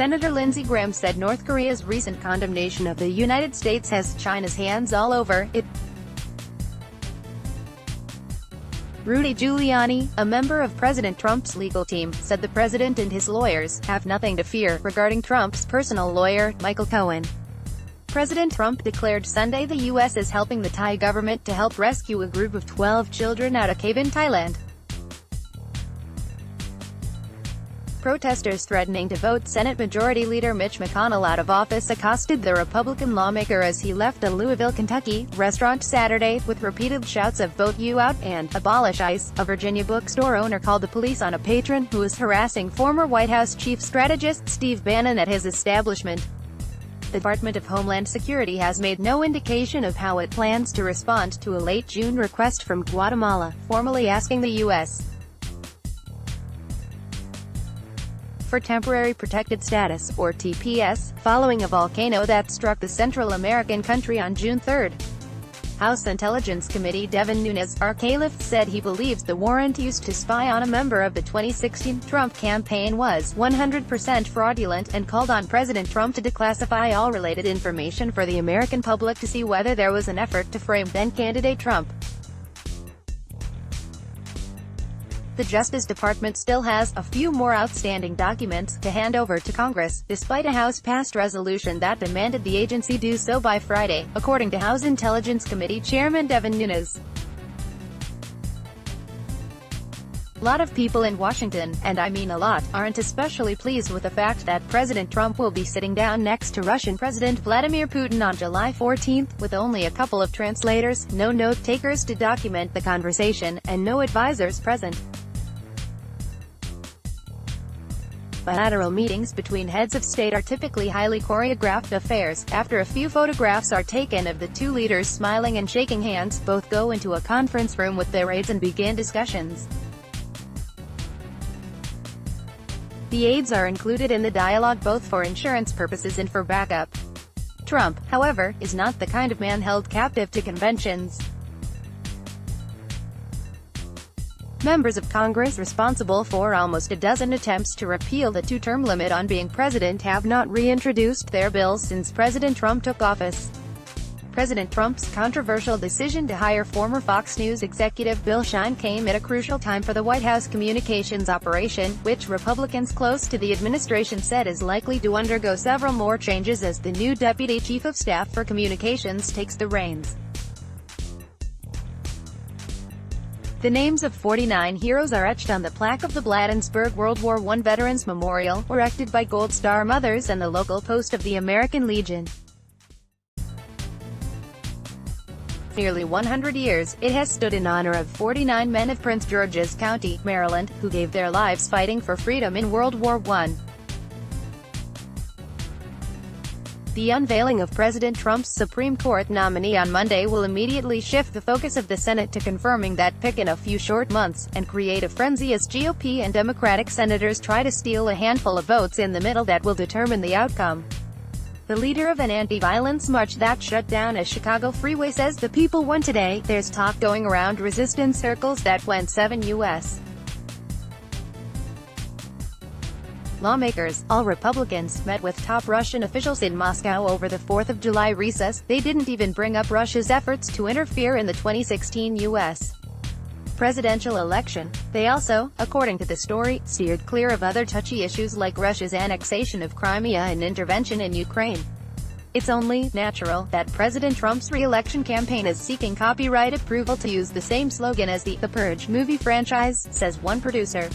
Senator Lindsey Graham said North Korea's recent condemnation of the United States has China's hands all over it. Rudy Giuliani, a member of President Trump's legal team, said the president and his lawyers have nothing to fear regarding Trump's personal lawyer, Michael Cohen. President Trump declared Sunday the U.S. is helping the Thai government to help rescue a group of 12 children out of a cave in Thailand. Protesters threatening to vote Senate Majority Leader Mitch McConnell out of office accosted the Republican lawmaker as he left a Louisville, Kentucky, restaurant Saturday, with repeated shouts of "Vote you out" and "Abolish ICE." A Virginia bookstore owner called the police on a patron who was harassing former White House chief strategist Steve Bannon at his establishment. The Department of Homeland Security has made no indication of how it plans to respond to a late June request from Guatemala, formally asking the U.S. for temporary protected status, or TPS, following a volcano that struck the Central American country on June 3. House Intelligence Committee Devin Nunes, our caliph, said he believes the warrant used to spy on a member of the 2016 Trump campaign was 100% fraudulent, and called on President Trump to declassify all related information for the American public to see whether there was an effort to frame then-candidate Trump. The Justice Department still has a few more outstanding documents to hand over to Congress, despite a House-passed resolution that demanded the agency do so by Friday, according to House Intelligence Committee Chairman Devin Nunes. A lot of people in Washington, and I mean a lot, aren't especially pleased with the fact that President Trump will be sitting down next to Russian President Vladimir Putin on July 14, with only a couple of translators, no note-takers to document the conversation, and no advisors present. Bilateral meetings between heads of state are typically highly choreographed affairs. After a few photographs are taken of the two leaders smiling and shaking hands, both go into a conference room with their aides and begin discussions. The aides are included in the dialogue both for insurance purposes and for backup. Trump, however, is not the kind of man held captive to conventions. Members of Congress responsible for almost a dozen attempts to repeal the two-term limit on being president have not reintroduced their bills since President Trump took office. President Trump's controversial decision to hire former Fox News executive Bill Shine came at a crucial time for the White House communications operation, which Republicans close to the administration said is likely to undergo several more changes as the new Deputy Chief of Staff for Communications takes the reins. The names of 49 heroes are etched on the plaque of the Bladensburg World War I Veterans Memorial, erected by Gold Star Mothers and the local post of the American Legion. Nearly 100 years, it has stood in honor of 49 men of Prince George's County, Maryland, who gave their lives fighting for freedom in World War I. The unveiling of President Trump's Supreme Court nominee on Monday will immediately shift the focus of the Senate to confirming that pick in a few short months, and create a frenzy as GOP and Democratic senators try to steal a handful of votes in the middle that will determine the outcome. The leader of an anti-violence march that shut down a Chicago freeway says the people won today. There's talk going around resistance circles that when 7 U.S. lawmakers, all Republicans, met with top Russian officials in Moscow over the 4th of July recess, they didn't even bring up Russia's efforts to interfere in the 2016 U.S. presidential election. They also, according to the story, steered clear of other touchy issues like Russia's annexation of Crimea and intervention in Ukraine. It's only natural that President Trump's re-election campaign is seeking copyright approval to use the same slogan as the Purge movie franchise, says one producer.